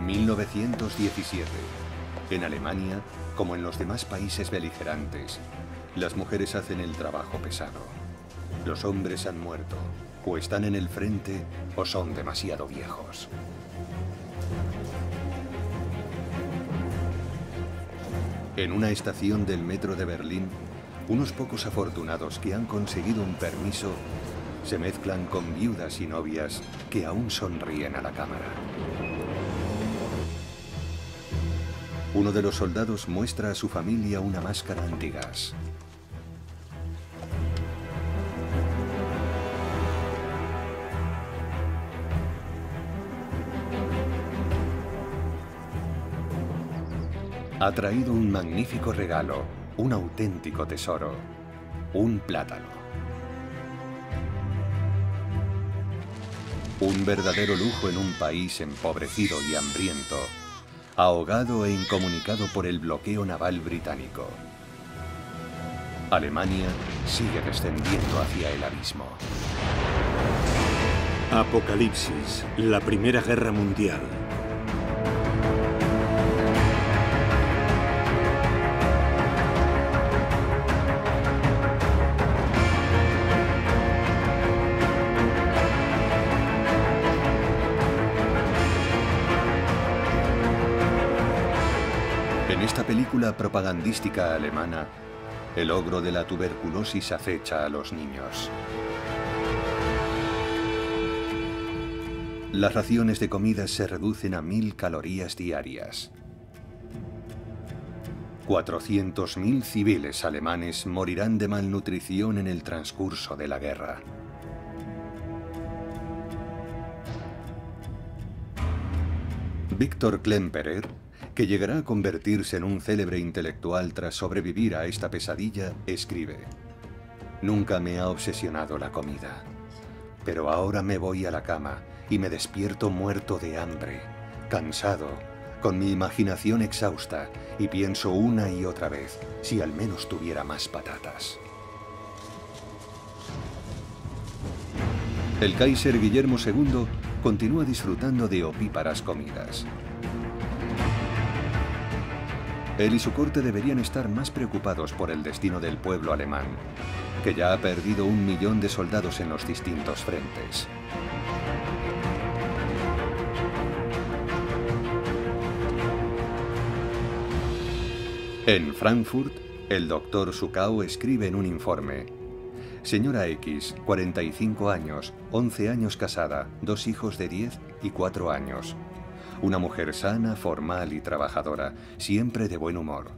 1917. En Alemania, como en los demás países beligerantes, las mujeres hacen el trabajo pesado. Los hombres han muerto, o están en el frente, o son demasiado viejos. En una estación del metro de Berlín, unos pocos afortunados que han conseguido un permiso se mezclan con viudas y novias que aún sonríen a la cámara. Uno de los soldados muestra a su familia una máscara antigas. Ha traído un magnífico regalo, un auténtico tesoro, un plátano. Un verdadero lujo en un país empobrecido y hambriento, ahogado e incomunicado por el bloqueo naval británico. Alemania sigue descendiendo hacia el abismo. Apocalipsis, la Primera Guerra Mundial. En esta película propagandística alemana, el ogro de la tuberculosis acecha a los niños. Las raciones de comida se reducen a 1000 calorías diarias. 400.000 civiles alemanes morirán de malnutrición en el transcurso de la guerra. Viktor Klemperer, que llegará a convertirse en un célebre intelectual tras sobrevivir a esta pesadilla, escribe: «Nunca me ha obsesionado la comida, pero ahora me voy a la cama y me despierto muerto de hambre, cansado, con mi imaginación exhausta, y pienso una y otra vez, si al menos tuviera más patatas». El Kaiser Guillermo II continúa disfrutando de opíparas comidas. Él y su corte deberían estar más preocupados por el destino del pueblo alemán, que ya ha perdido 1 millón de soldados en los distintos frentes. En Frankfurt, el doctor Sukau escribe en un informe: «Señora X, 45 años, 11 años casada, 2 hijos de 10 y 4 años. Una mujer sana, formal y trabajadora, siempre de buen humor.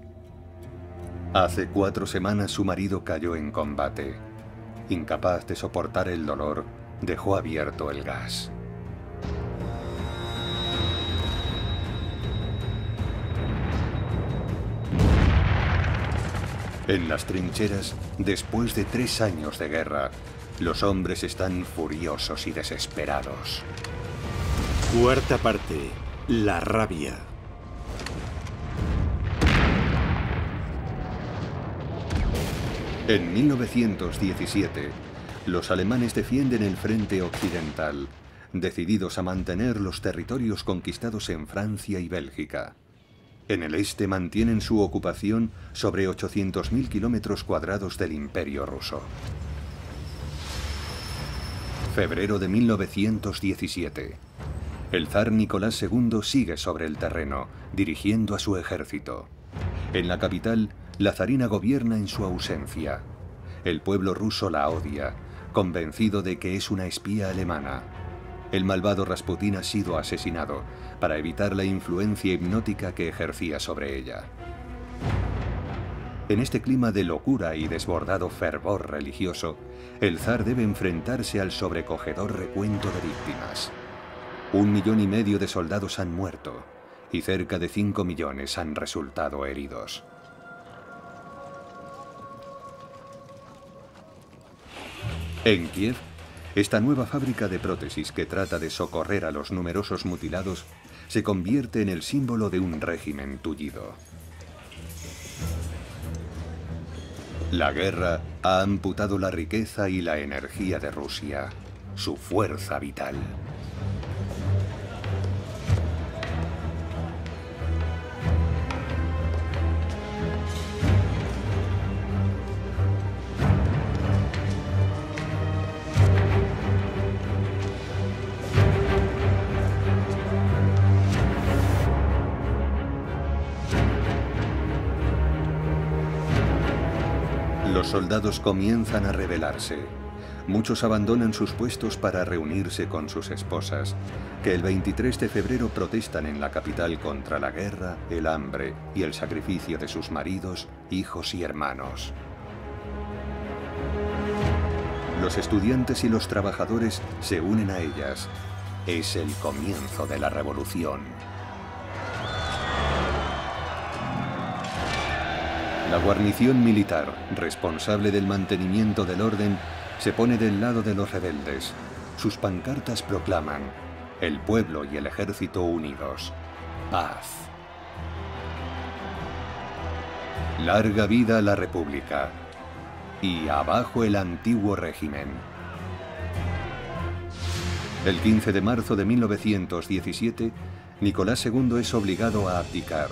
Hace 4 semanas su marido cayó en combate. Incapaz de soportar el dolor, dejó abierto el gas». En las trincheras, después de 3 años de guerra, los hombres están furiosos y desesperados. Cuarta parte. La rabia. En 1917, los alemanes defienden el frente occidental, decididos a mantener los territorios conquistados en Francia y Bélgica. En el este mantienen su ocupación sobre 800.000 kilómetros cuadrados del Imperio ruso. Febrero de 1917. El zar Nicolás II sigue sobre el terreno, dirigiendo a su ejército. En la capital, la zarina gobierna en su ausencia. El pueblo ruso la odia, convencido de que es una espía alemana. El malvado Rasputín ha sido asesinado para evitar la influencia hipnótica que ejercía sobre ella. En este clima de locura y desbordado fervor religioso, el zar debe enfrentarse al sobrecogedor recuento de víctimas. 1,5 millones de soldados han muerto y cerca de 5 millones han resultado heridos. En Kiev, esta nueva fábrica de prótesis que trata de socorrer a los numerosos mutilados se convierte en el símbolo de un régimen tullido. La guerra ha amputado la riqueza y la energía de Rusia, su fuerza vital. Los soldados comienzan a rebelarse. Muchos abandonan sus puestos para reunirse con sus esposas, que el 23 de febrero protestan en la capital contra la guerra, el hambre y el sacrificio de sus maridos, hijos y hermanos. Los estudiantes y los trabajadores se unen a ellas. Es el comienzo de la revolución. La guarnición militar, responsable del mantenimiento del orden, se pone del lado de los rebeldes. Sus pancartas proclaman: el pueblo y el ejército unidos. Paz. Larga vida a la República. Y abajo el antiguo régimen. El 15 de marzo de 1917, Nicolás II es obligado a abdicar.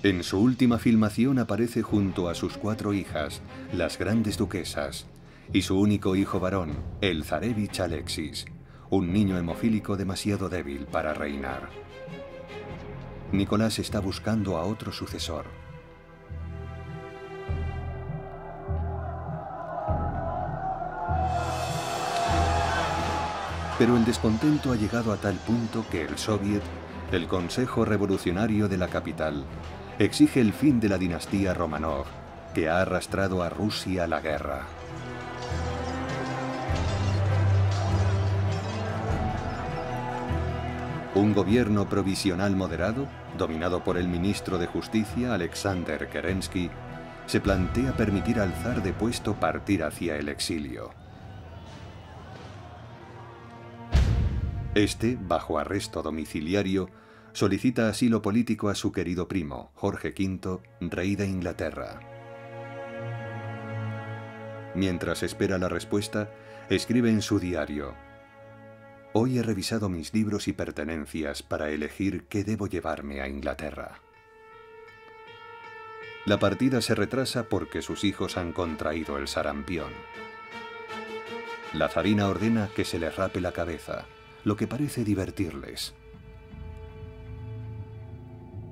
En su última filmación aparece junto a sus 4 hijas, las grandes duquesas, y su único hijo varón, el zarevich Alexis, un niño hemofílico demasiado débil para reinar. Nicolás está buscando a otro sucesor. Pero el descontento ha llegado a tal punto que el Soviet, el Consejo Revolucionario de la capital, exige el fin de la dinastía Romanov, que ha arrastrado a Rusia a la guerra. Un gobierno provisional moderado, dominado por el ministro de Justicia, Alexander Kerensky, se plantea permitir al zar depuesto partir hacia el exilio. Este, bajo arresto domiciliario, solicita asilo político a su querido primo, Jorge V, rey de Inglaterra. Mientras espera la respuesta, escribe en su diario: hoy he revisado mis libros y pertenencias para elegir qué debo llevarme a Inglaterra. La partida se retrasa porque sus hijos han contraído el sarampión. La zarina ordena que se les rape la cabeza, lo que parece divertirles.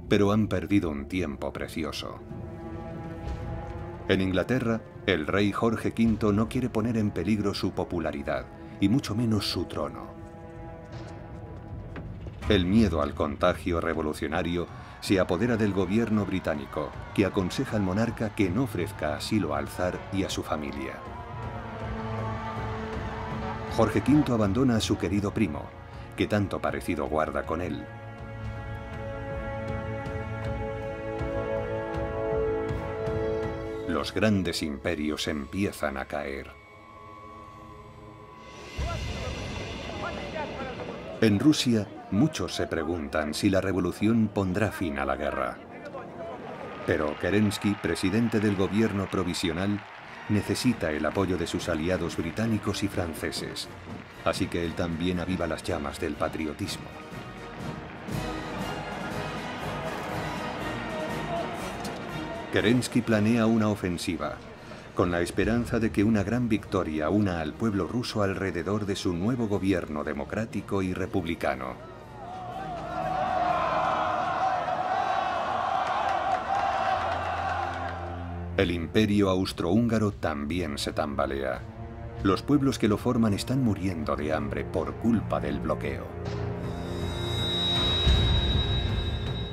Pero han perdido un tiempo precioso. En Inglaterra, el rey Jorge V no quiere poner en peligro su popularidad, y mucho menos su trono. El miedo al contagio revolucionario se apodera del gobierno británico, que aconseja al monarca que no ofrezca asilo al zar y a su familia. Jorge V abandona a su querido primo, que tanto parecido guarda con él. Los grandes imperios empiezan a caer. En Rusia, muchos se preguntan si la revolución pondrá fin a la guerra. Pero Kerensky, presidente del gobierno provisional, necesita el apoyo de sus aliados británicos y franceses, así que él también aviva las llamas del patriotismo. Kerensky planea una ofensiva, con la esperanza de que una gran victoria una al pueblo ruso alrededor de su nuevo gobierno democrático y republicano. El imperio austrohúngaro también se tambalea. Los pueblos que lo forman están muriendo de hambre por culpa del bloqueo.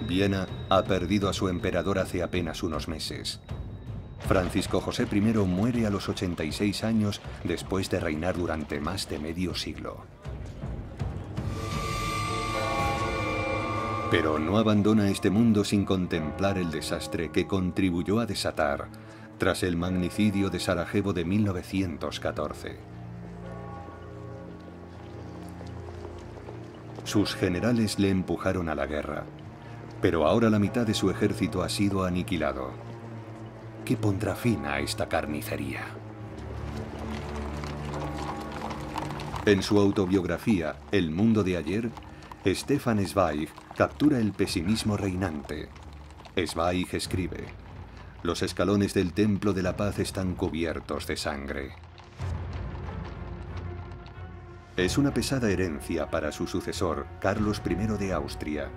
Viena ha perdido a su emperador hace apenas unos meses. Francisco José I muere a los 86 años después de reinar durante más de medio siglo. Pero no abandona este mundo sin contemplar el desastre que contribuyó a desatar tras el magnicidio de Sarajevo de 1914. Sus generales le empujaron a la guerra, pero ahora la mitad de su ejército ha sido aniquilado. ¿Qué pondrá fin a esta carnicería? En su autobiografía, El mundo de ayer, Stefan Zweig captura el pesimismo reinante. Zweig escribe: los escalones del Templo de la Paz están cubiertos de sangre. Es una pesada herencia para su sucesor, Carlos I de Austria,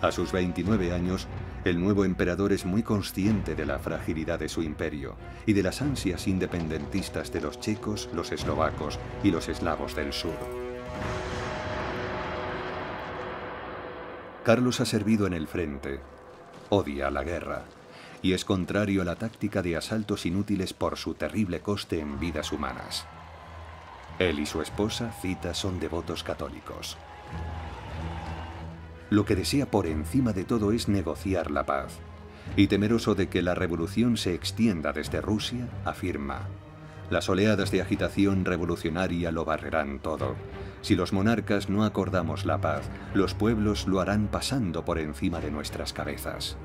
A sus 29 años, el nuevo emperador es muy consciente de la fragilidad de su imperio y de las ansias independentistas de los checos, los eslovacos y los eslavos del sur. Carlos ha servido en el frente, odia la guerra y es contrario a la táctica de asaltos inútiles por su terrible coste en vidas humanas. Él y su esposa, Zita, son devotos católicos. Lo que desea por encima de todo es negociar la paz, y temeroso de que la revolución se extienda desde Rusia, afirma: las oleadas de agitación revolucionaria lo barrerán todo. Si los monarcas no acordamos la paz, los pueblos lo harán pasando por encima de nuestras cabezas.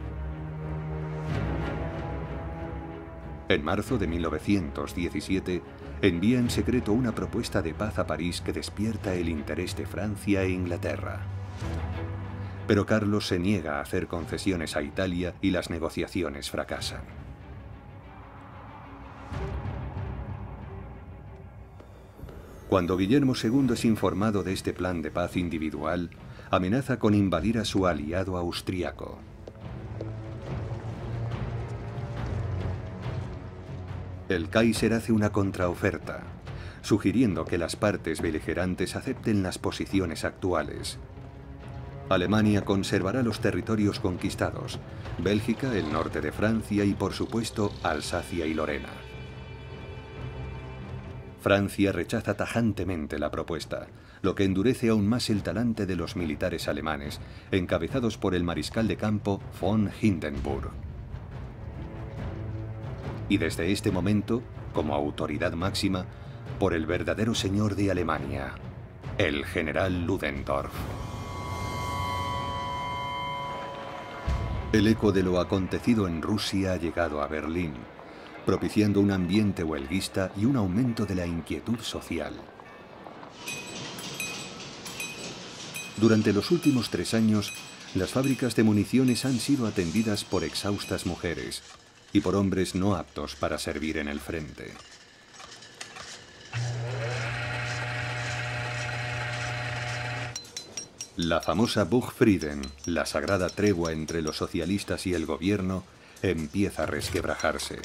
En marzo de 1917, envía en secreto una propuesta de paz a París que despierta el interés de Francia e Inglaterra. Pero Carlos se niega a hacer concesiones a Italia y las negociaciones fracasan. Cuando Guillermo II es informado de este plan de paz individual, amenaza con invadir a su aliado austríaco. El Kaiser hace una contraoferta, sugiriendo que las partes beligerantes acepten las posiciones actuales. Alemania conservará los territorios conquistados, Bélgica, el norte de Francia y, por supuesto, Alsacia y Lorena. Francia rechaza tajantemente la propuesta, lo que endurece aún más el talante de los militares alemanes, encabezados por el mariscal de campo von Hindenburg. Y desde este momento, como autoridad máxima, por el verdadero señor de Alemania, el general Ludendorff. El eco de lo acontecido en Rusia ha llegado a Berlín, propiciando un ambiente huelguista y un aumento de la inquietud social. Durante los últimos 3 años, las fábricas de municiones han sido atendidas por exhaustas mujeres y por hombres no aptos para servir en el frente. La famosa Buchfrieden, la sagrada tregua entre los socialistas y el gobierno, empieza a resquebrajarse.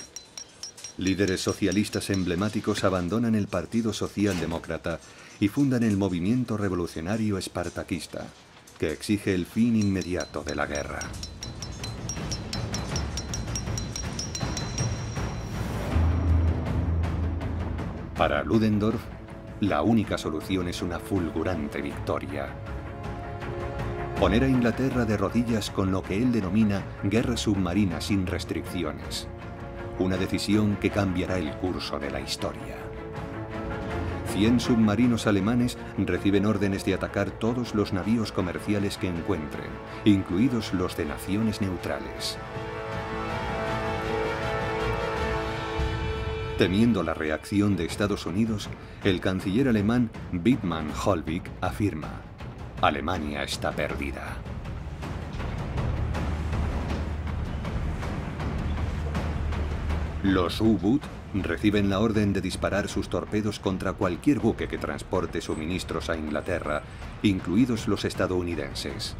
Líderes socialistas emblemáticos abandonan el Partido Socialdemócrata y fundan el movimiento revolucionario espartaquista, que exige el fin inmediato de la guerra. Para Ludendorff, la única solución es una fulgurante victoria. Poner a Inglaterra de rodillas con lo que él denomina guerra submarina sin restricciones. Una decisión que cambiará el curso de la historia. 100 submarinos alemanes reciben órdenes de atacar todos los navíos comerciales que encuentren, incluidos los de naciones neutrales. Temiendo la reacción de Estados Unidos, el canciller alemán Wittmann Hollweg afirma: Alemania está perdida. Los U-Boot reciben la orden de disparar sus torpedos contra cualquier buque que transporte suministros a Inglaterra, incluidos los estadounidenses.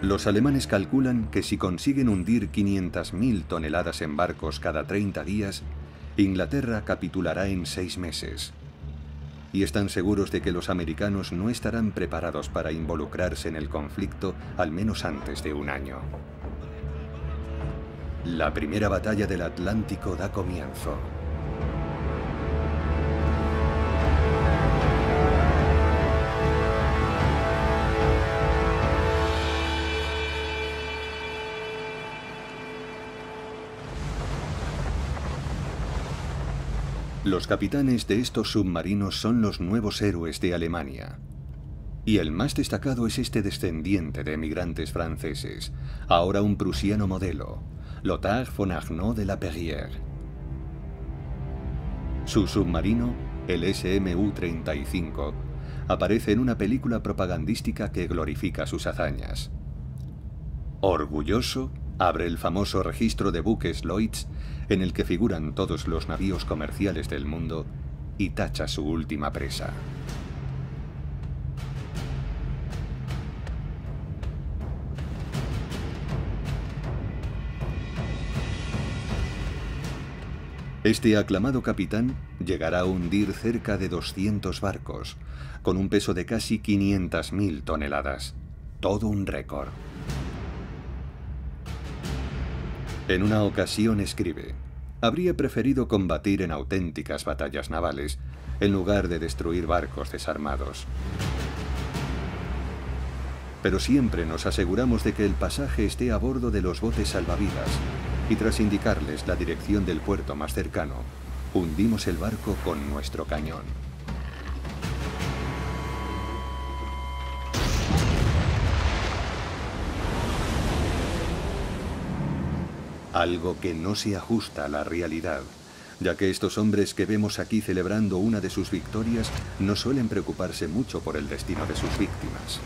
Los alemanes calculan que si consiguen hundir 500.000 toneladas en barcos cada 30 días, Inglaterra capitulará en 6 meses. Y están seguros de que los americanos no estarán preparados para involucrarse en el conflicto al menos antes de 1 año. La primera batalla del Atlántico da comienzo. Los capitanes de estos submarinos son los nuevos héroes de Alemania. Y el más destacado es este descendiente de emigrantes franceses, ahora un prusiano modelo, Lothar von Arnaud de la Perrière. Su submarino, el SMU-35, aparece en una película propagandística que glorifica sus hazañas. Orgulloso, abre el famoso registro de buques Lloyds, en el que figuran todos los navíos comerciales del mundo, y tacha su última presa. Este aclamado capitán llegará a hundir cerca de 200 barcos, con un peso de casi 500.000 toneladas. Todo un récord. En una ocasión escribe: habría preferido combatir en auténticas batallas navales, en lugar de destruir barcos desarmados. Pero siempre nos aseguramos de que el pasaje esté a bordo de los botes salvavidas, y tras indicarles la dirección del puerto más cercano, hundimos el barco con nuestro cañón. Algo que no se ajusta a la realidad, ya que estos hombres que vemos aquí celebrando una de sus victorias no suelen preocuparse mucho por el destino de sus víctimas.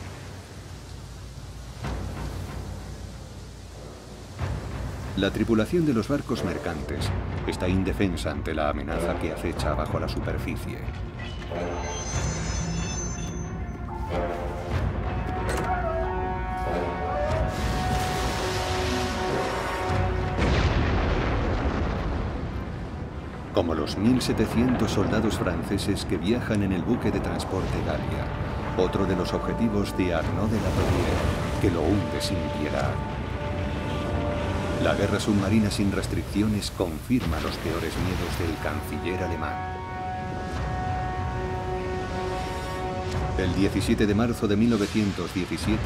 La tripulación de los barcos mercantes está indefensa ante la amenaza que acecha bajo la superficie. Como los 1.700 soldados franceses que viajan en el buque de transporte Galia, otro de los objetivos de Arnaud de la Bruyère, que lo hunde sin piedad. La guerra submarina sin restricciones confirma los peores miedos del canciller alemán. El 17 de marzo de 1917,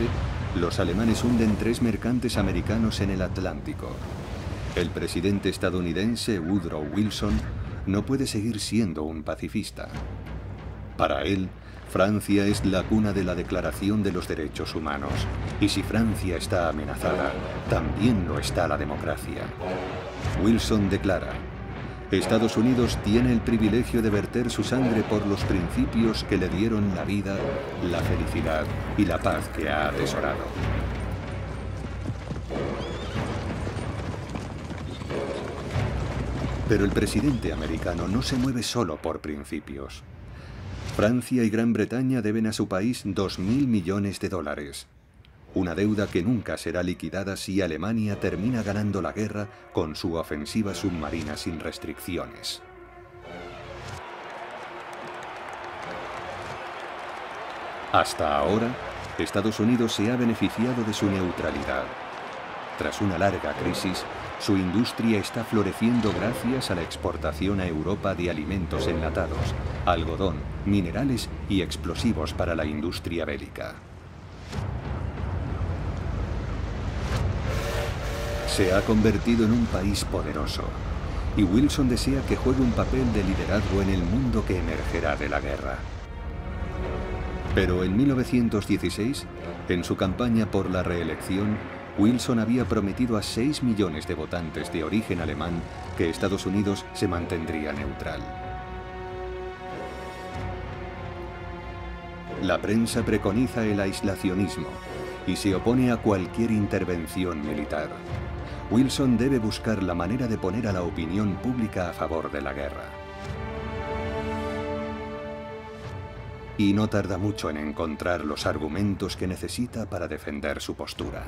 los alemanes hunden 3 mercantes americanos en el Atlántico. El presidente estadounidense Woodrow Wilson no puede seguir siendo un pacifista. Para él, Francia es la cuna de la Declaración de los Derechos Humanos, y si Francia está amenazada, también lo está la democracia. Wilson declara: Estados Unidos tiene el privilegio de verter su sangre por los principios que le dieron la vida, la felicidad y la paz que ha atesorado. Pero el presidente americano no se mueve solo por principios. Francia y Gran Bretaña deben a su país 2.000 millones de dólares. Una deuda que nunca será liquidada si Alemania termina ganando la guerra con su ofensiva submarina sin restricciones. Hasta ahora, Estados Unidos se ha beneficiado de su neutralidad. Tras una larga crisis, su industria está floreciendo gracias a la exportación a Europa de alimentos enlatados, algodón, minerales y explosivos para la industria bélica. Se ha convertido en un país poderoso, y Wilson desea que juegue un papel de liderazgo en el mundo que emergerá de la guerra. Pero en 1916, en su campaña por la reelección, Wilson había prometido a 6 millones de votantes de origen alemán que Estados Unidos se mantendría neutral. La prensa preconiza el aislacionismo y se opone a cualquier intervención militar. Wilson debe buscar la manera de poner a la opinión pública a favor de la guerra. Y no tarda mucho en encontrar los argumentos que necesita para defender su postura.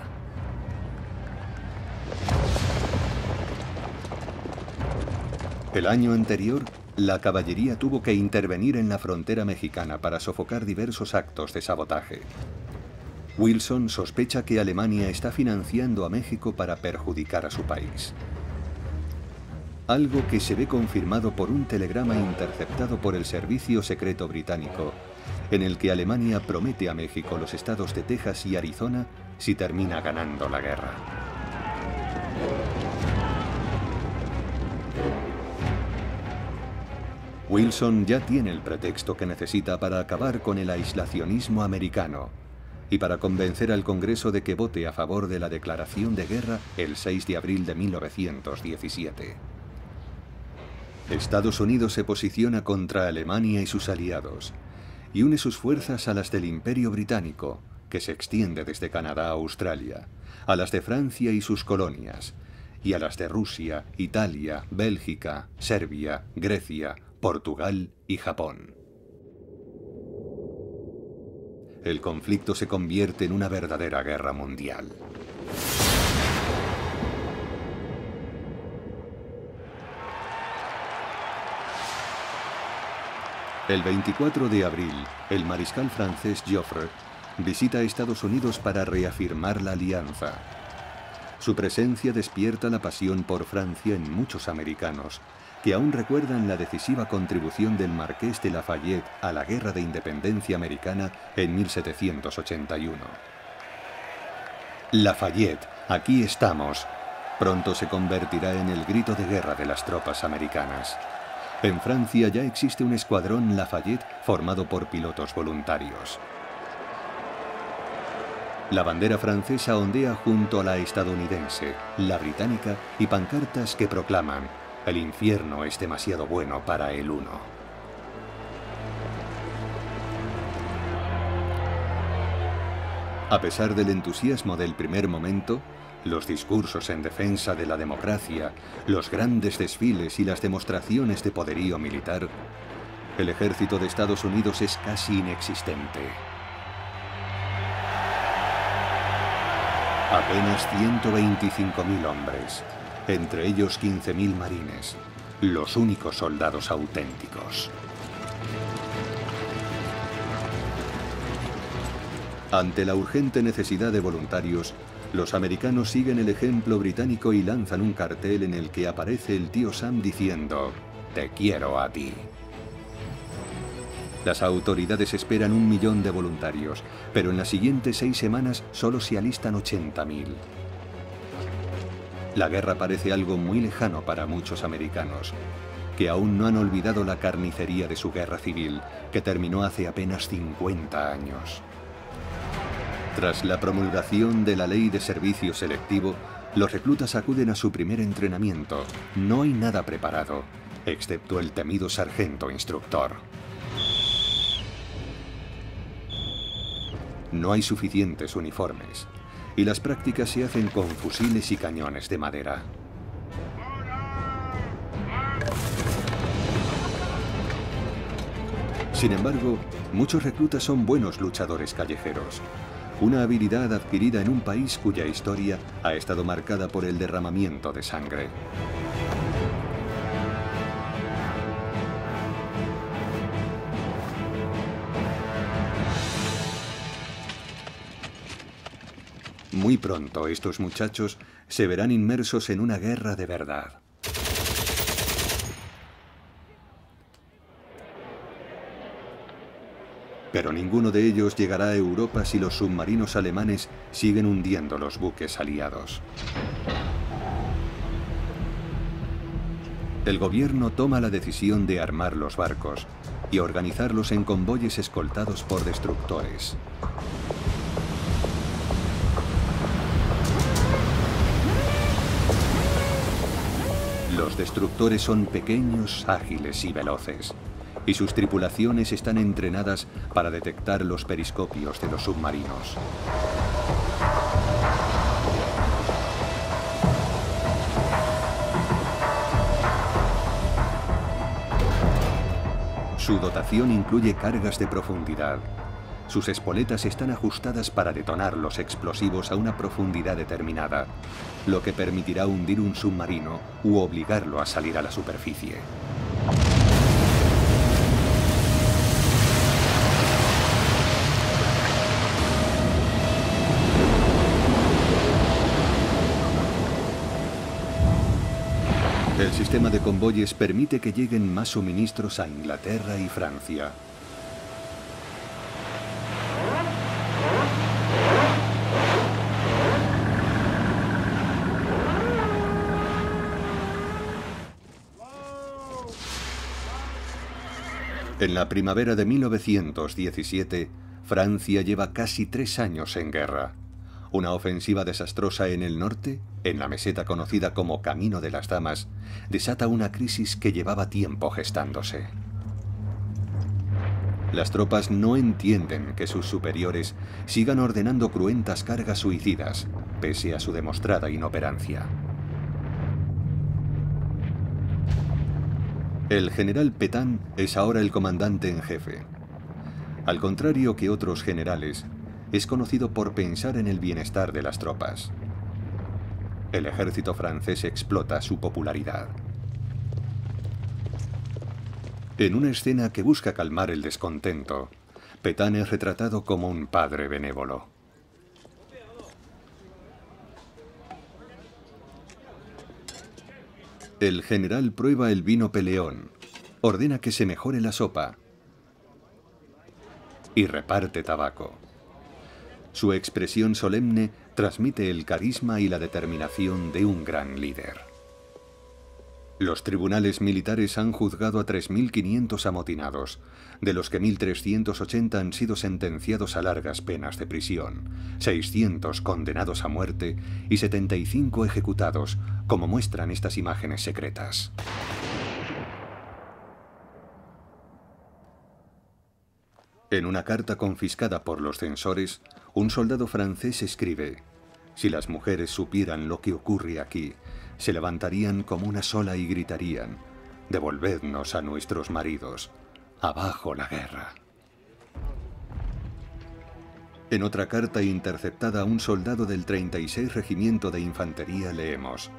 El año anterior, la caballería tuvo que intervenir en la frontera mexicana para sofocar diversos actos de sabotaje. Wilson sospecha que Alemania está financiando a México para perjudicar a su país. Algo que se ve confirmado por un telegrama interceptado por el Servicio Secreto Británico, en el que Alemania promete a México los estados de Texas y Arizona si termina ganando la guerra. Wilson ya tiene el pretexto que necesita para acabar con el aislacionismo americano y para convencer al Congreso de que vote a favor de la declaración de guerra el 6 de abril de 1917. Estados Unidos se posiciona contra Alemania y sus aliados y une sus fuerzas a las del Imperio Británico, que se extiende desde Canadá a Australia, a las de Francia y sus colonias, y a las de Rusia, Italia, Bélgica, Serbia, Grecia, Portugal y Japón. El conflicto se convierte en una verdadera guerra mundial. El 24 de abril, el mariscal francés Joffre visita Estados Unidos para reafirmar la alianza. Su presencia despierta la pasión por Francia en muchos americanos, que aún recuerdan la decisiva contribución del Marqués de Lafayette a la Guerra de Independencia Americana en 1781. Lafayette, aquí estamos, pronto se convertirá en el grito de guerra de las tropas americanas. En Francia ya existe un escuadrón Lafayette formado por pilotos voluntarios. La bandera francesa ondea junto a la estadounidense, la británica y pancartas que proclaman: el infierno es demasiado bueno para el uno. A pesar del entusiasmo del primer momento, los discursos en defensa de la democracia, los grandes desfiles y las demostraciones de poderío militar, el ejército de Estados Unidos es casi inexistente. Apenas 125.000 hombres, entre ellos 15.000 marines, los únicos soldados auténticos. Ante la urgente necesidad de voluntarios, los americanos siguen el ejemplo británico y lanzan un cartel en el que aparece el tío Sam diciendo: «Te quiero a ti». Las autoridades esperan 1 millón de voluntarios, pero en las siguientes 6 semanas solo se alistan 80.000. La guerra parece algo muy lejano para muchos americanos, que aún no han olvidado la carnicería de su guerra civil, que terminó hace apenas 50 años. Tras la promulgación de la Ley de Servicio Selectivo, los reclutas acuden a su primer entrenamiento. No hay nada preparado, excepto el temido sargento instructor. No hay suficientes uniformes, y las prácticas se hacen con fusiles y cañones de madera. Sin embargo, muchos reclutas son buenos luchadores callejeros, una habilidad adquirida en un país cuya historia ha estado marcada por el derramamiento de sangre. Muy pronto estos muchachos se verán inmersos en una guerra de verdad. Pero ninguno de ellos llegará a Europa si los submarinos alemanes siguen hundiendo los buques aliados. El gobierno toma la decisión de armar los barcos y organizarlos en convoyes escoltados por destructores. Los destructores son pequeños, ágiles y veloces, y sus tripulaciones están entrenadas para detectar los periscopios de los submarinos. Su dotación incluye cargas de profundidad. Sus espoletas están ajustadas para detonar los explosivos a una profundidad determinada, lo que permitirá hundir un submarino u obligarlo a salir a la superficie. El sistema de convoyes permite que lleguen más suministros a Inglaterra y Francia. En la primavera de 1917, Francia lleva casi 3 años en guerra. Una ofensiva desastrosa en el norte, en la meseta conocida como Camino de las Damas, desata una crisis que llevaba tiempo gestándose. Las tropas no entienden que sus superiores sigan ordenando cruentas cargas suicidas, pese a su demostrada inoperancia. El general Pétain es ahora el comandante en jefe. Al contrario que otros generales, es conocido por pensar en el bienestar de las tropas. El ejército francés explota su popularidad. En una escena que busca calmar el descontento, Pétain es retratado como un padre benévolo. El general prueba el vino Peleón, ordena que se mejore la sopa y reparte tabaco. Su expresión solemne transmite el carisma y la determinación de un gran líder. Los tribunales militares han juzgado a 3.500 amotinados, de los que 1.380 han sido sentenciados a largas penas de prisión, 600 condenados a muerte y 75 ejecutados, como muestran estas imágenes secretas. En una carta confiscada por los censores, un soldado francés escribe: «Si las mujeres supieran lo que ocurre aquí, se levantarían como una sola y gritarían: devolvednos a nuestros maridos. Abajo la guerra». En otra carta interceptada a un soldado del 36 Regimiento de Infantería leemos: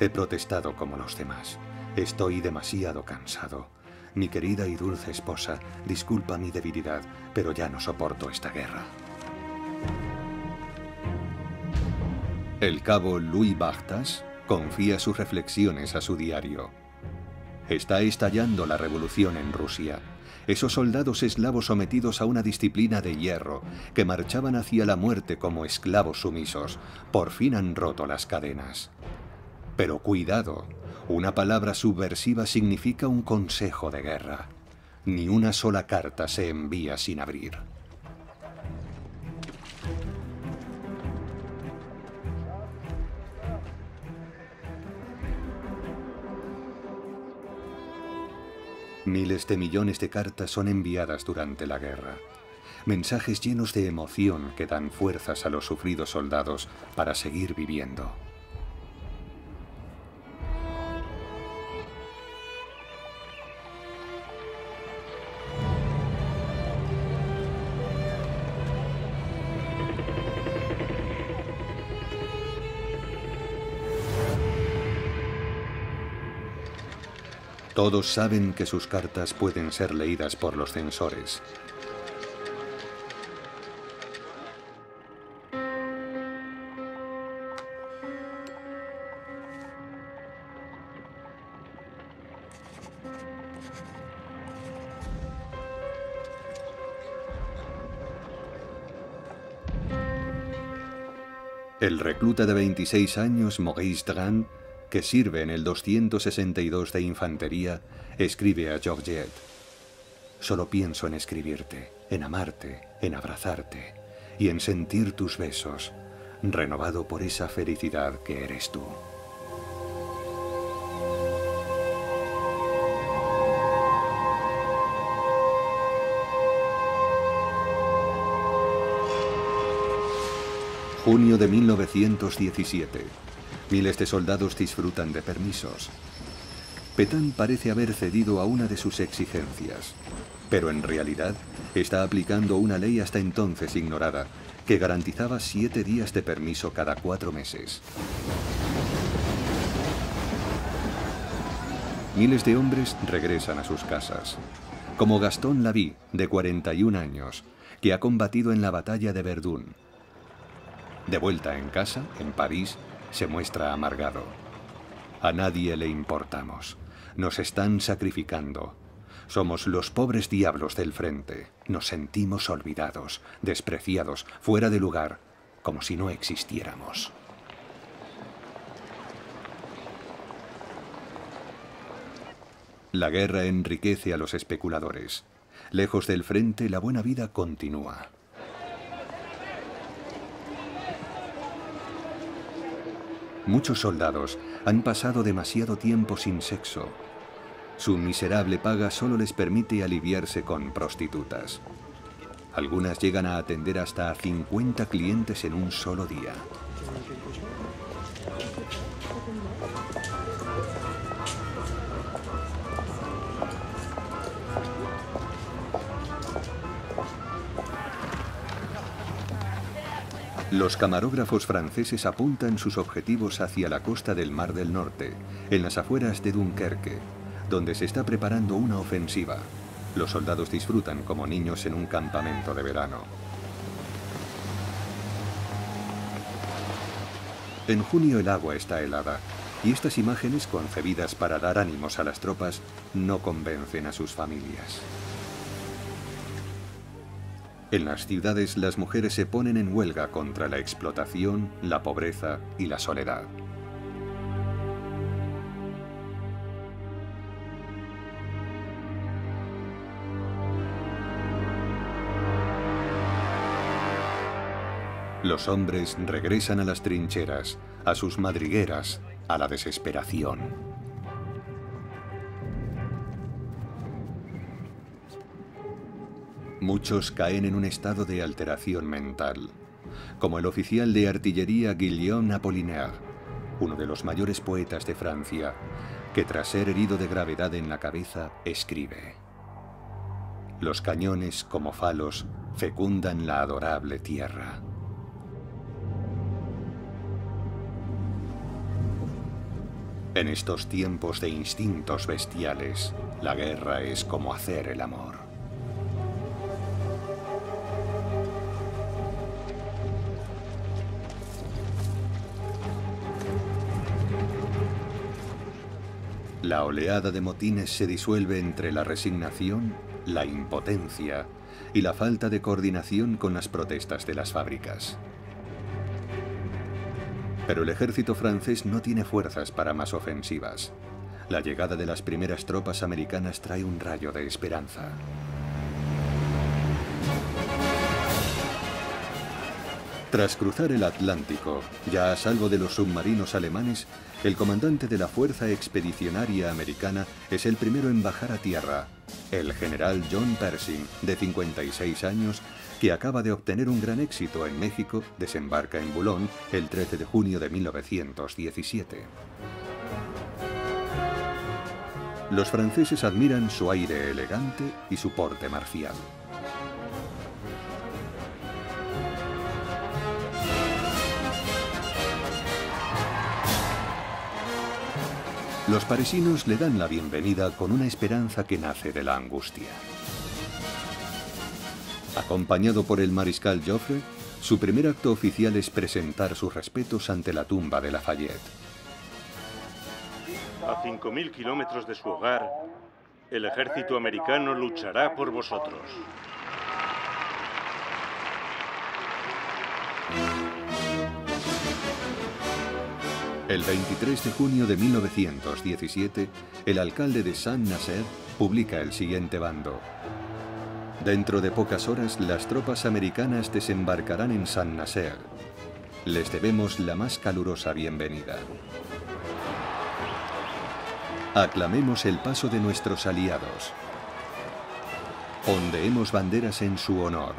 «He protestado como los demás. Estoy demasiado cansado. Mi querida y dulce esposa, disculpa mi debilidad, pero ya no soporto esta guerra». El cabo Louis Barthas confía sus reflexiones a su diario. Está estallando la revolución en Rusia. Esos soldados eslavos sometidos a una disciplina de hierro, que marchaban hacia la muerte como esclavos sumisos, por fin han roto las cadenas. Pero cuidado, una palabra subversiva significa un consejo de guerra. Ni una sola carta se envía sin abrir. Miles de millones de cartas son enviadas durante la guerra. Mensajes llenos de emoción que dan fuerzas a los sufridos soldados para seguir viviendo. Todos saben que sus cartas pueden ser leídas por los censores. El recluta de 26 años, Maurice Dran, que sirve en el 262 de Infantería, escribe a Georgette: «Solo pienso en escribirte, en amarte, en abrazarte y en sentir tus besos, renovado por esa felicidad que eres tú». Junio de 1917. Miles de soldados disfrutan de permisos. Pétain parece haber cedido a una de sus exigencias, pero en realidad está aplicando una ley hasta entonces ignorada, que garantizaba 7 días de permiso cada 4 meses. Miles de hombres regresan a sus casas, como Gaston Lavie, de 41 años, que ha combatido en la batalla de Verdún. De vuelta en casa, en París, se muestra amargado. A nadie le importamos. Nos están sacrificando. Somos los pobres diablos del frente. Nos sentimos olvidados, despreciados, fuera de lugar, como si no existiéramos. La guerra enriquece a los especuladores. Lejos del frente, la buena vida continúa. Muchos soldados han pasado demasiado tiempo sin sexo. Su miserable paga solo les permite aliviarse con prostitutas. Algunas llegan a atender hasta a 50 clientes en un solo día. Los camarógrafos franceses apuntan sus objetivos hacia la costa del Mar del Norte, en las afueras de Dunkerque, donde se está preparando una ofensiva. Los soldados disfrutan como niños en un campamento de verano. En junio el agua está helada, y estas imágenes, concebidas para dar ánimos a las tropas, no convencen a sus familias. En las ciudades, las mujeres se ponen en huelga contra la explotación, la pobreza y la soledad. Los hombres regresan a las trincheras, a sus madrigueras, a la desesperación. Muchos caen en un estado de alteración mental, como el oficial de artillería Guillaume Apollinaire, uno de los mayores poetas de Francia, que tras ser herido de gravedad en la cabeza, escribe: «Los cañones, como falos, fecundan la adorable tierra». En estos tiempos de instintos bestiales, la guerra es como hacer el amor. La oleada de motines se disuelve entre la resignación, la impotencia y la falta de coordinación con las protestas de las fábricas. Pero el ejército francés no tiene fuerzas para más ofensivas. La llegada de las primeras tropas americanas trae un rayo de esperanza. Tras cruzar el Atlántico, ya a salvo de los submarinos alemanes, el comandante de la Fuerza Expedicionaria Americana es el primero en bajar a tierra, el general John Pershing, de 56 años, que acaba de obtener un gran éxito en México, desembarca en Boulogne el 13 de junio de 1917. Los franceses admiran su aire elegante y su porte marcial. Los parisinos le dan la bienvenida con una esperanza que nace de la angustia. Acompañado por el mariscal Joffre, su primer acto oficial es presentar sus respetos ante la tumba de Lafayette. A 5.000 kilómetros de su hogar, el ejército americano luchará por vosotros. El 23 de junio de 1917, el alcalde de Saint-Nazaire publica el siguiente bando: «Dentro de pocas horas, las tropas americanas desembarcarán en Saint-Nazaire. Les debemos la más calurosa bienvenida. Aclamemos el paso de nuestros aliados. Ondeemos banderas en su honor.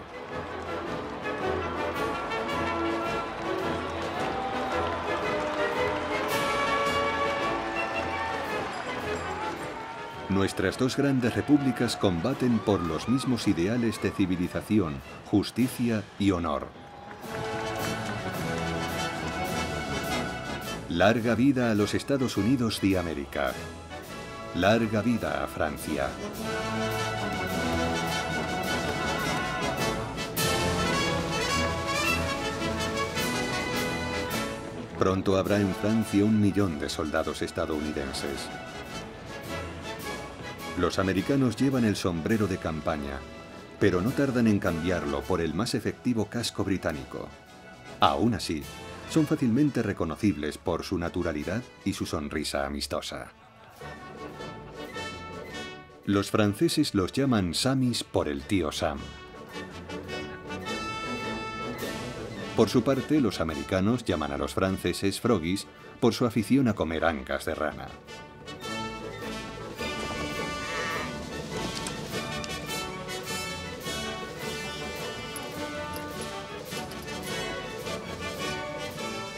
Nuestras dos grandes repúblicas combaten por los mismos ideales de civilización, justicia y honor. Larga vida a los Estados Unidos de América. Larga vida a Francia». Pronto habrá en Francia 1 millón de soldados estadounidenses. Los americanos llevan el sombrero de campaña, pero no tardan en cambiarlo por el más efectivo casco británico. Aún así, son fácilmente reconocibles por su naturalidad y su sonrisa amistosa. Los franceses los llaman Samis por el tío Sam. Por su parte, los americanos llaman a los franceses Froggies por su afición a comer ancas de rana.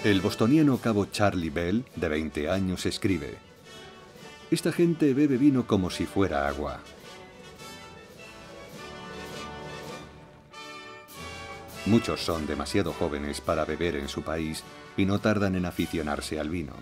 El bostoniano cabo Charlie Bell, de 20 años, escribe: «Esta gente bebe vino como si fuera agua». Muchos son demasiado jóvenes para beber en su país y no tardan en aficionarse al vino.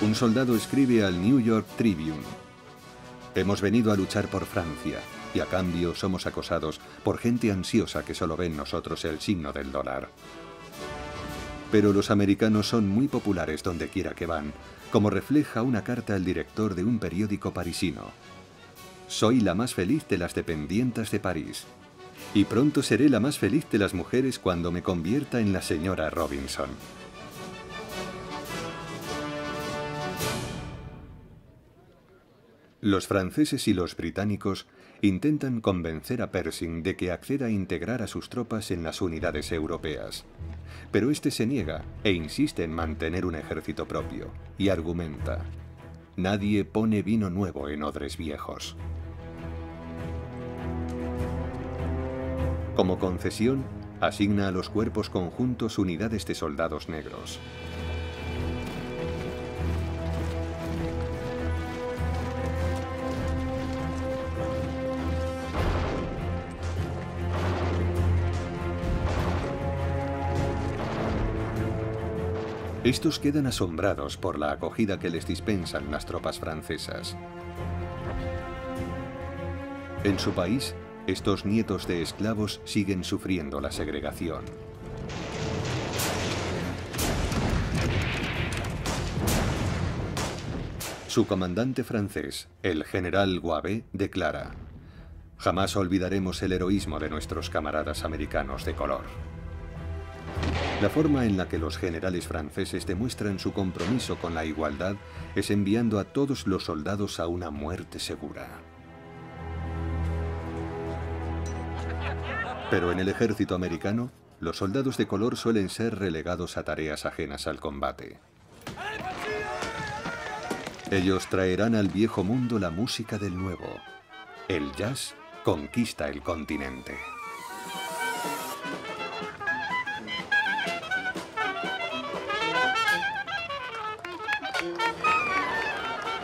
Un soldado escribe al New York Tribune: hemos venido a luchar por Francia y a cambio somos acosados por gente ansiosa que solo ve en nosotros el signo del dólar. Pero los americanos son muy populares donde quiera que van, como refleja una carta al director de un periódico parisino. Soy la más feliz de las dependientas de París. Y pronto seré la más feliz de las mujeres cuando me convierta en la señora Robinson. Los franceses y los británicos intentan convencer a Pershing de que acceda a integrar a sus tropas en las unidades europeas. Pero este se niega e insiste en mantener un ejército propio, y argumenta: nadie pone vino nuevo en odres viejos. Como concesión, asigna a los cuerpos conjuntos unidades de soldados negros. Estos quedan asombrados por la acogida que les dispensan las tropas francesas. En su país, estos nietos de esclavos siguen sufriendo la segregación. Su comandante francés, el general Gouavé, declara: jamás olvidaremos el heroísmo de nuestros camaradas americanos de color. La forma en la que los generales franceses demuestran su compromiso con la igualdad es enviando a todos los soldados a una muerte segura. Pero en el ejército americano, los soldados de color suelen ser relegados a tareas ajenas al combate. Ellos traerán al viejo mundo la música del nuevo. El jazz conquista el continente.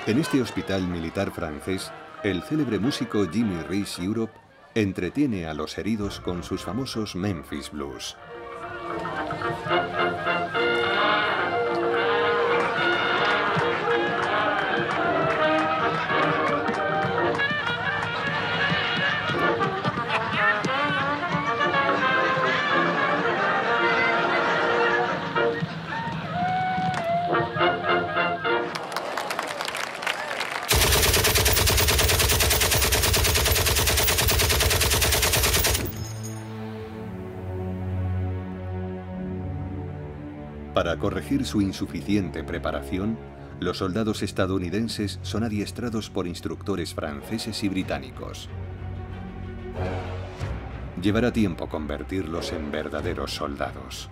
En este hospital militar francés, el célebre músico Jimmy Reese Europe entretiene a los heridos con sus famosos Memphis Blues. Para corregir su insuficiente preparación, los soldados estadounidenses son adiestrados por instructores franceses y británicos. Llevará tiempo convertirlos en verdaderos soldados.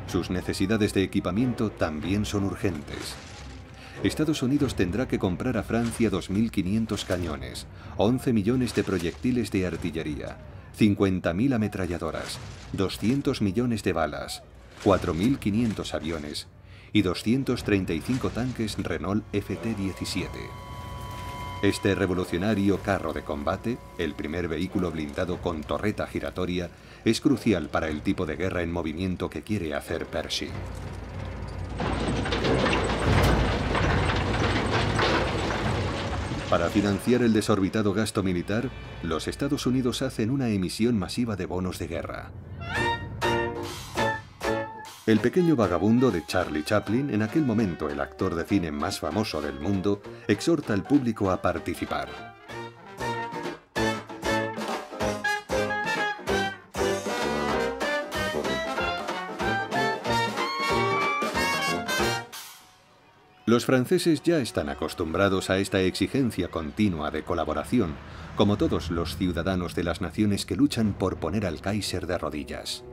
Sus necesidades de equipamiento también son urgentes. Estados Unidos tendrá que comprar a Francia 2.500 cañones, 11 millones de proyectiles de artillería, 50.000 ametralladoras, 200 millones de balas, 4.500 aviones y 235 tanques Renault FT-17. Este revolucionario carro de combate, el primer vehículo blindado con torreta giratoria, es crucial para el tipo de guerra en movimiento que quiere hacer Pershing. Para financiar el desorbitado gasto militar, los Estados Unidos hacen una emisión masiva de bonos de guerra. El pequeño vagabundo de Charlie Chaplin, en aquel momento el actor de cine más famoso del mundo, exhorta al público a participar. Los franceses ya están acostumbrados a esta exigencia continua de colaboración, como todos los ciudadanos de las naciones que luchan por poner al Kaiser de rodillas.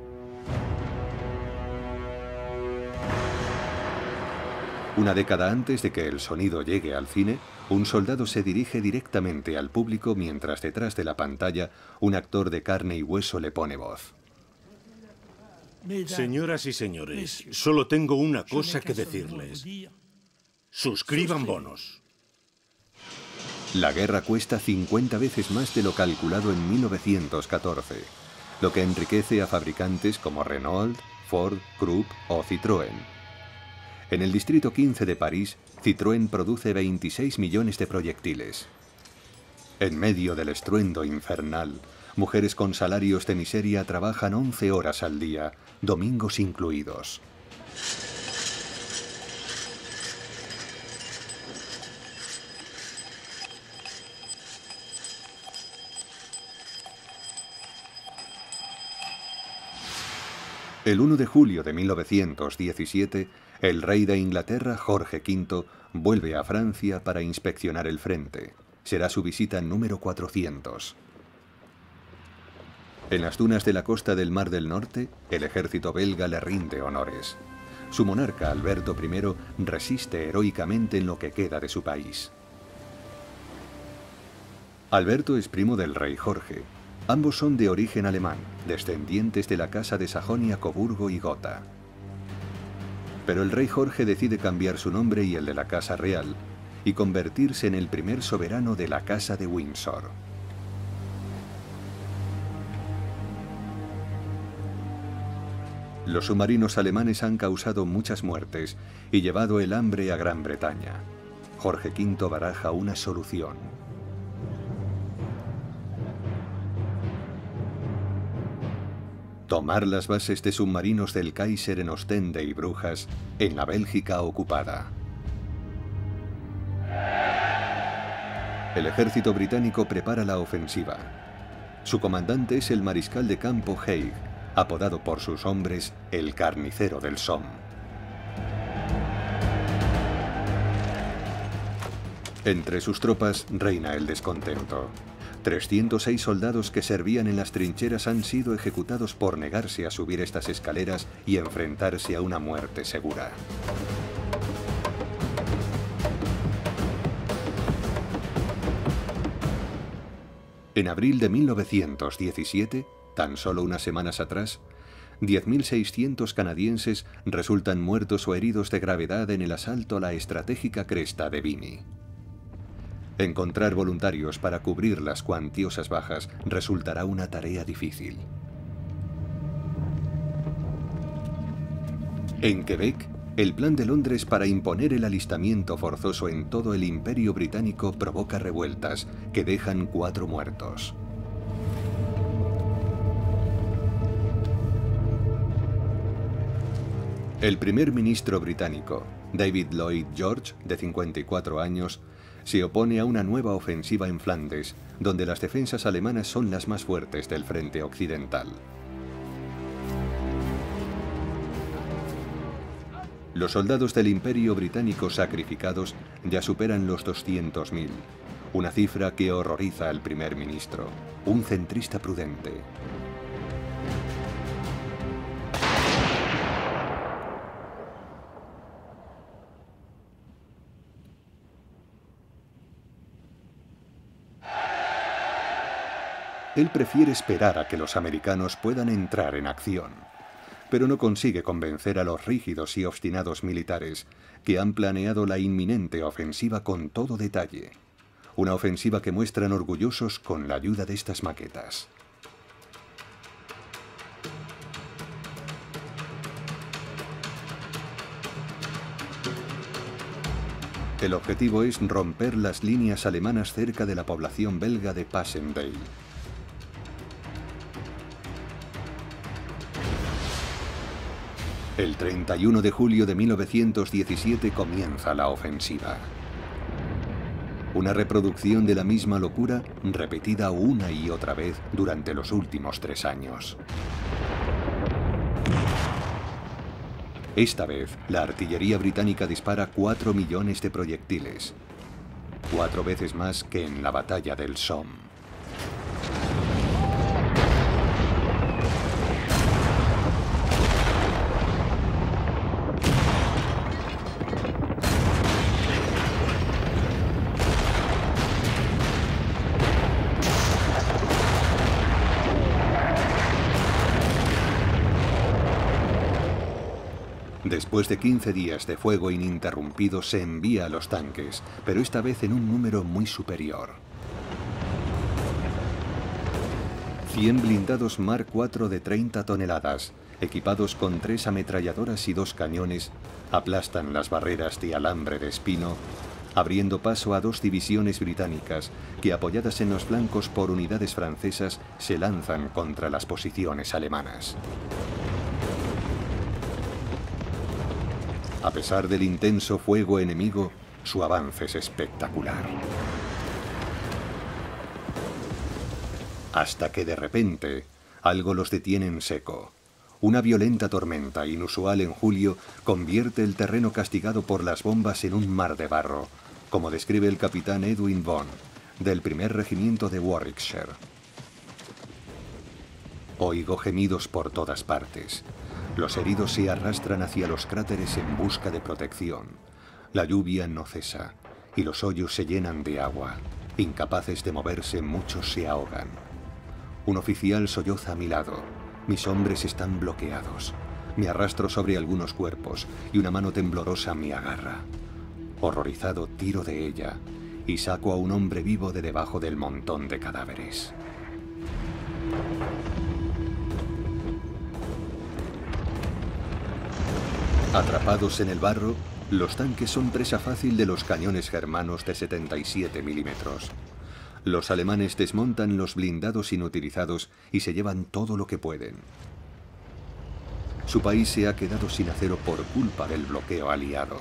Una década antes de que el sonido llegue al cine, un soldado se dirige directamente al público mientras detrás de la pantalla un actor de carne y hueso le pone voz. Señoras y señores, solo tengo una cosa que decirles. Suscriban bonos. La guerra cuesta 50 veces más de lo calculado en 1914, lo que enriquece a fabricantes como Renault, Ford, Krupp o Citroën. En el distrito 15 de París, Citroën produce 26 millones de proyectiles. En medio del estruendo infernal, mujeres con salarios de miseria trabajan 11 horas al día, domingos incluidos. El 1 de julio de 1917, el rey de Inglaterra, Jorge V, vuelve a Francia para inspeccionar el frente. Será su visita número 400. En las dunas de la costa del Mar del Norte, el ejército belga le rinde honores. Su monarca, Alberto I, resiste heroicamente en lo que queda de su país. Alberto es primo del rey Jorge. Ambos son de origen alemán, descendientes de la casa de Sajonia-Coburgo y Gotha. Pero el rey Jorge decide cambiar su nombre y el de la Casa Real y convertirse en el primer soberano de la Casa de Windsor. Los submarinos alemanes han causado muchas muertes y llevado el hambre a Gran Bretaña. Jorge V baraja una solución. Tomar las bases de submarinos del Kaiser en Ostende y Brujas, en la Bélgica ocupada. El ejército británico prepara la ofensiva. Su comandante es el mariscal de campo Haig, apodado por sus hombres el carnicero del Somme. Entre sus tropas reina el descontento. 306 soldados que servían en las trincheras han sido ejecutados por negarse a subir estas escaleras y enfrentarse a una muerte segura. En abril de 1917, tan solo unas semanas atrás, 10.600 canadienses resultan muertos o heridos de gravedad en el asalto a la estratégica cresta de Vimy. Encontrar voluntarios para cubrir las cuantiosas bajas resultará una tarea difícil. En Quebec, el plan de Londres para imponer el alistamiento forzoso en todo el Imperio Británico provoca revueltas que dejan 4 muertos. El primer ministro británico, David Lloyd George, de 54 años, se opone a una nueva ofensiva en Flandes, donde las defensas alemanas son las más fuertes del frente occidental. Los soldados del Imperio Británico sacrificados ya superan los 200.000, una cifra que horroriza al primer ministro, un centrista prudente. Él prefiere esperar a que los americanos puedan entrar en acción, pero no consigue convencer a los rígidos y obstinados militares que han planeado la inminente ofensiva con todo detalle. Una ofensiva que muestran orgullosos con la ayuda de estas maquetas. El objetivo es romper las líneas alemanas cerca de la población belga de Passchendaele. El 31 de julio de 1917 comienza la ofensiva. Una reproducción de la misma locura repetida una y otra vez durante los últimos 3 años. Esta vez, la artillería británica dispara 4 millones de proyectiles, 4 veces más que en la batalla del Somme. Después de 15 días de fuego ininterrumpido se envía a los tanques, pero esta vez en un número muy superior. 100 blindados Mark IV de 30 toneladas, equipados con 3 ametralladoras y 2 cañones, aplastan las barreras de alambre de espino, abriendo paso a 2 divisiones británicas que, apoyadas en los flancos por unidades francesas, se lanzan contra las posiciones alemanas. A pesar del intenso fuego enemigo, su avance es espectacular. Hasta que de repente, algo los detiene en seco. Una violenta tormenta, inusual en julio, convierte el terreno castigado por las bombas en un mar de barro, como describe el capitán Edwin Bond, del 1er Regimiento de Warwickshire. Oigo gemidos por todas partes. Los heridos se arrastran hacia los cráteres en busca de protección. La lluvia no cesa y los hoyos se llenan de agua. Incapaces de moverse, muchos se ahogan. Un oficial solloza a mi lado. Mis hombres están bloqueados. Me arrastro sobre algunos cuerpos y una mano temblorosa me agarra. Horrorizado, tiro de ella y saco a un hombre vivo de debajo del montón de cadáveres. Atrapados en el barro, los tanques son presa fácil de los cañones germanos de 77 milímetros. Los alemanes desmontan los blindados inutilizados y se llevan todo lo que pueden. Su país se ha quedado sin acero por culpa del bloqueo aliado.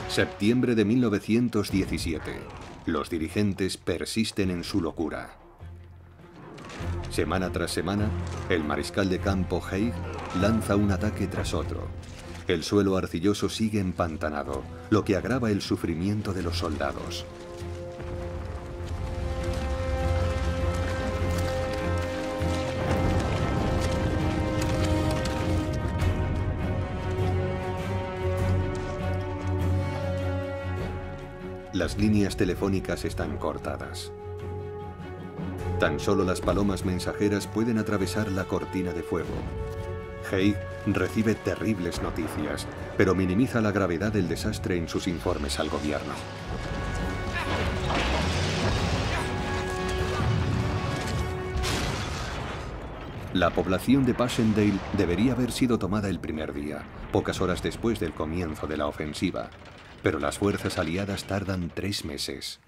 Septiembre de 1917. Los dirigentes persisten en su locura. Semana tras semana, el mariscal de campo Haig lanza un ataque tras otro. El suelo arcilloso sigue empantanado, lo que agrava el sufrimiento de los soldados. Las líneas telefónicas están cortadas. Tan solo las palomas mensajeras pueden atravesar la cortina de fuego. Haig recibe terribles noticias, pero minimiza la gravedad del desastre en sus informes al gobierno. La población de Passchendaele debería haber sido tomada el primer día, pocas horas después del comienzo de la ofensiva. Pero las fuerzas aliadas tardan 3 meses.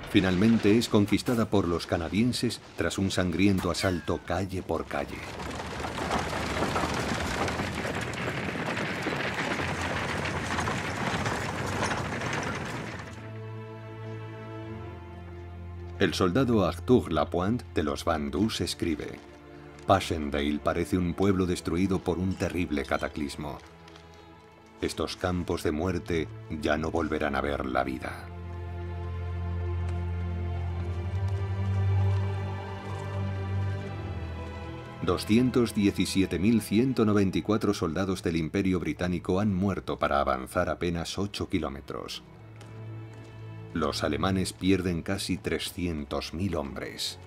Finalmente es conquistada por los canadienses tras un sangriento asalto calle por calle. El soldado Arthur Lapointe de los Bandus escribe: Passchendaele parece un pueblo destruido por un terrible cataclismo. Estos campos de muerte ya no volverán a ver la vida. ...217.194 soldados del Imperio Británico han muerto para avanzar apenas 8 kilómetros. Los alemanes pierden casi 300.000 hombres.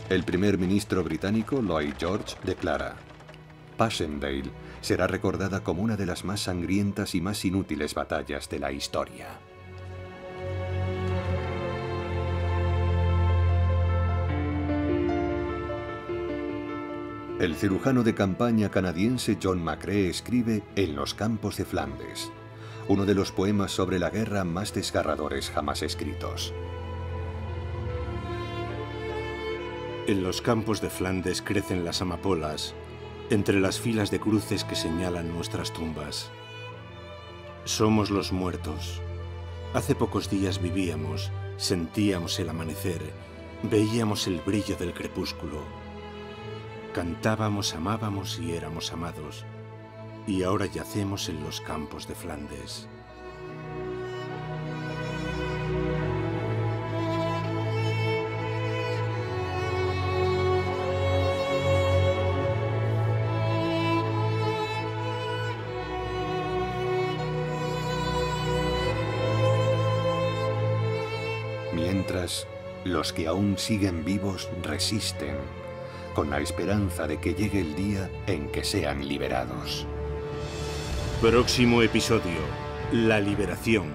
El primer ministro británico, Lloyd George, declara: Passchendaele será recordada como una de las más sangrientas y más inútiles batallas de la historia. El cirujano de campaña canadiense John McCrae escribe En los campos de Flandes, uno de los poemas sobre la guerra más desgarradores jamás escritos. En los campos de Flandes crecen las amapolas, entre las filas de cruces que señalan nuestras tumbas. Somos los muertos. Hace pocos días vivíamos, sentíamos el amanecer, veíamos el brillo del crepúsculo. Cantábamos, amábamos y éramos amados. Y ahora yacemos en los campos de Flandes. Mientras, los que aún siguen vivos resisten, con la esperanza de que llegue el día en que sean liberados. Próximo episodio: la liberación.